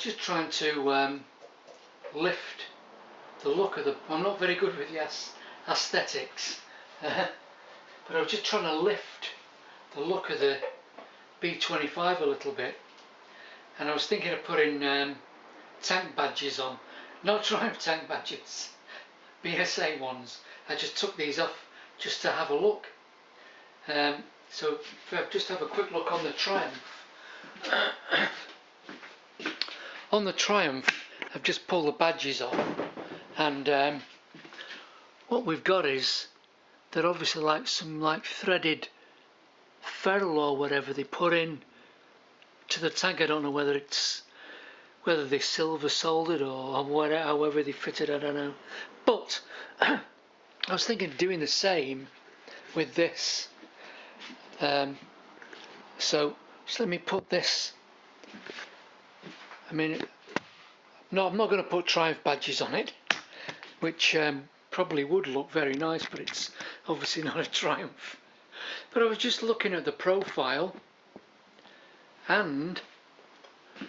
just trying to lift the look of the... I'm not very good with the aesthetics, but I was just trying to lift the look of the B25 a little bit, and I was thinking of putting tank badges on, not Triumph tank badges, BSA ones. I just took these off just to have a look. So if I just have a quick look on the Triumph. On the Triumph, I've just pulled the badges off, and what we've got is they're obviously like some threaded ferrule or whatever they put in to the tank. I don't know whether they're silver soldered or whatever, however they fit it, I don't know. But I was thinking of doing the same with this. So just let me put this. I mean, no, I'm not going to put Triumph badges on it, which probably would look very nice, but it's obviously not a Triumph. But I was just looking at the profile, and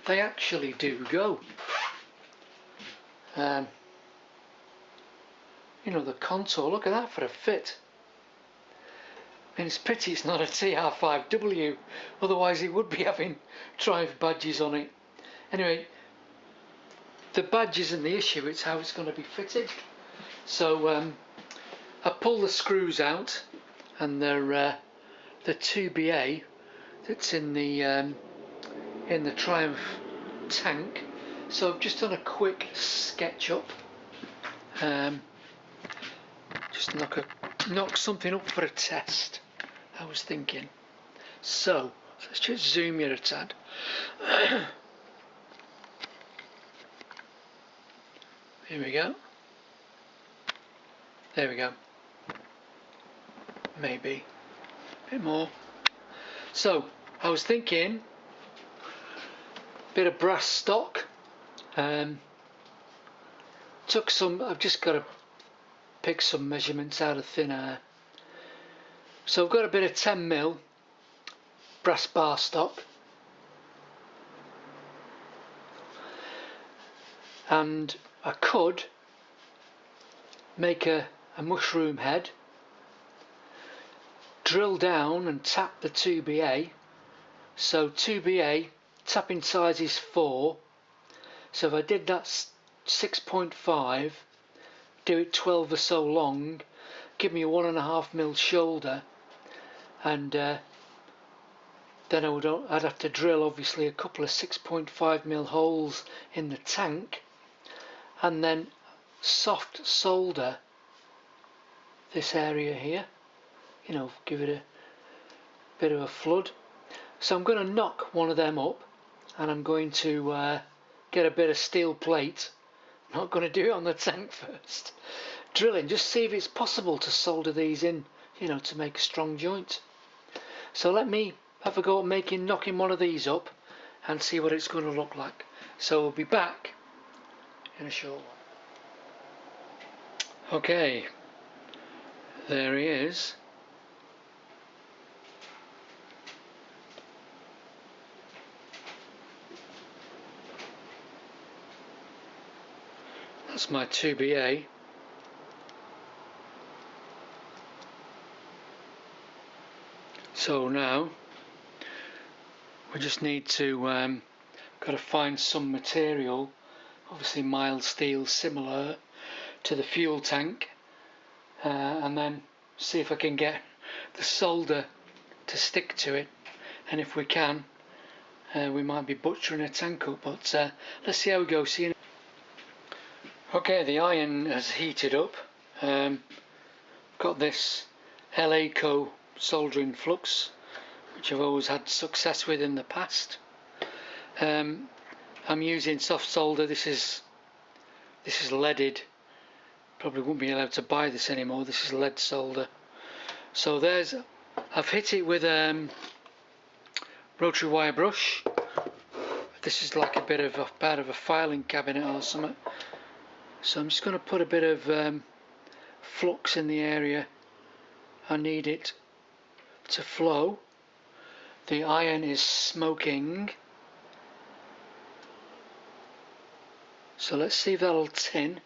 they actually do go. You know, the contour, look at that for a fit. And it's pity it's not a TR5W, otherwise it would be having Triumph badges on it. Anyway, the badge isn't the issue, it's how it's going to be fitted. So I pull the screws out, and they're the 2BA that's in the Triumph tank. So I've just done a quick sketch up, just knock something up for a test, I was thinking. So let's just zoom here a tad. Here we go. There we go. Maybe a bit more. So I was thinking bit of brass stock. Took some. I've just got to pick some measurements out of thin air. So I've got a bit of 10mm brass bar stock, and I could make a mushroom head, drill down and tap the 2BA. So 2BA tapping size is 4. So if I did that 6.5, do it 12 or so long, give me a 1.5mm shoulder, and then I'd have to drill obviously a couple of 6.5mm holes in the tank, and then soft solder this area here, you know, give it a bit of a flood. So I'm going to knock one of them up, and I'm going to get a bit of steel plate. I'm not going to do it on the tank first. Drilling, just see if it's possible to solder these in, you know, to make a strong joint. So let me have a go at knocking one of these up and see what it's going to look like. So we'll be back in a short while. Okay, there he is. That's my 2BA. So now we just need to got to find some material, obviously mild steel similar to the fuel tank, and then see if I can get the solder to stick to it, and if we can, we might be butchering a tank up, but let's see how we go. See you. Okay, the iron has heated up. Got this LACO soldering flux, which I've always had success with in the past. I'm using soft solder. This is leaded. Probably won't be allowed to buy this anymore. This is lead solder. So I've hit it with rotary wire brush. This is like a bit of a filing cabinet or something. So I'm just going to put a bit of flux in the area I need it to flow. The iron is smoking. So let's see if that'll tin.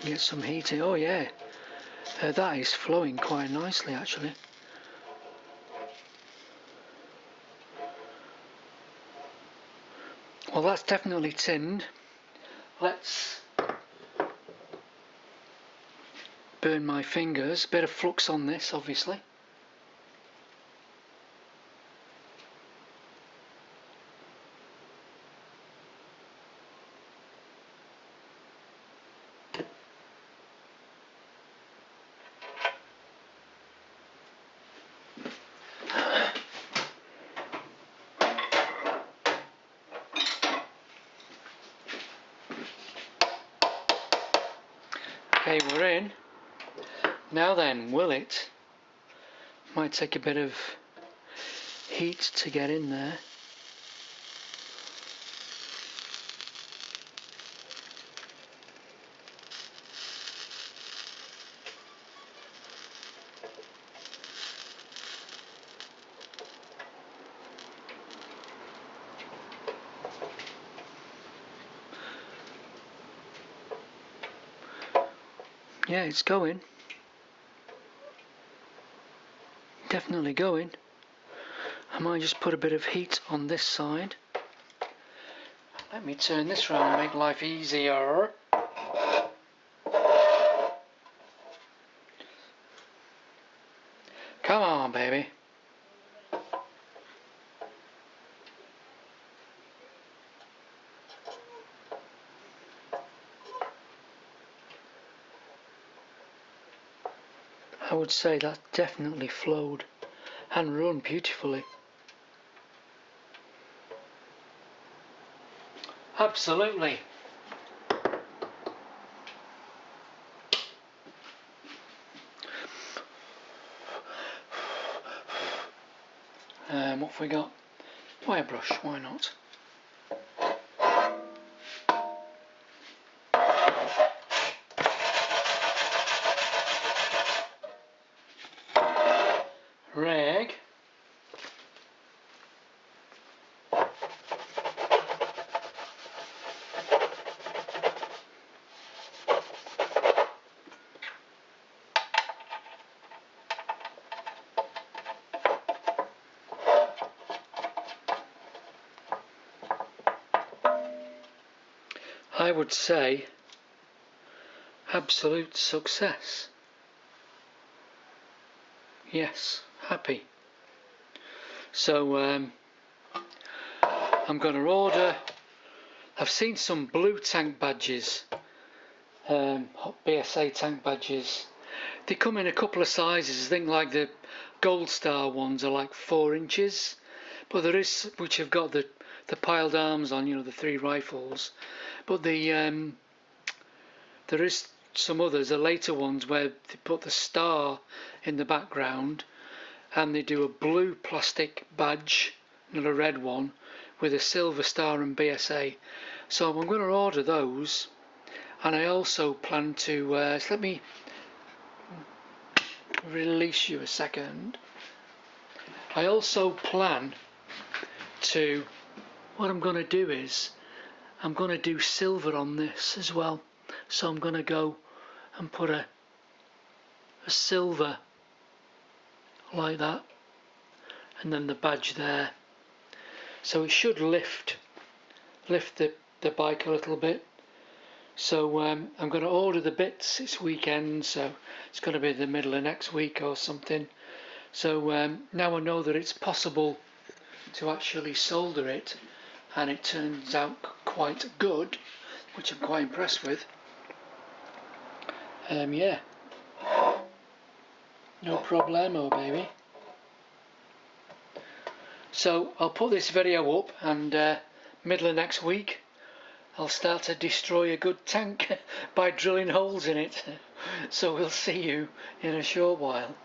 Get some heat in. Oh yeah, that is flowing quite nicely actually. Well, that's definitely tinned. Let's burn my fingers. Bit of flux on this, obviously. Okay, we're in. Now then, will it? Might take a bit of heat to get in there. Yeah, it's going. Definitely going. I might just put a bit of heat on this side. Let me turn this round and make life easier. Come on, baby. I would say that definitely flowed and run beautifully. Absolutely. What have we got? Wire brush, why not? Rag. I would say absolute success. Yes, happy. So I'm going to order. I've seen some blue tank badges, BSA tank badges. They come in a couple of sizes. I think like the Gold Star ones are like 4 inches, but there is which have got the piled arms on, you know, the 3 rifles. But there is some others, the later ones, where they put the star in the background, and they do a blue plastic badge, not a red one, with a silver star and BSA. So I'm going to order those, and I also plan to. So let me release you a second. I also plan to. What I'm going to do is, I'm going to do silver on this as well. So I'm going to go and put a silver like that, and then the badge there. So it should lift the bike a little bit. So I'm going to order the bits this weekend, so it's going to be the middle of next week or something. So now I know that it's possible to actually solder it, and it turns out quite good, which I'm quite impressed with. Yeah, no problemo, baby. So I'll put this video up, and middle of next week I'll start to destroy a good tank by drilling holes in it. So we'll see you in a short while.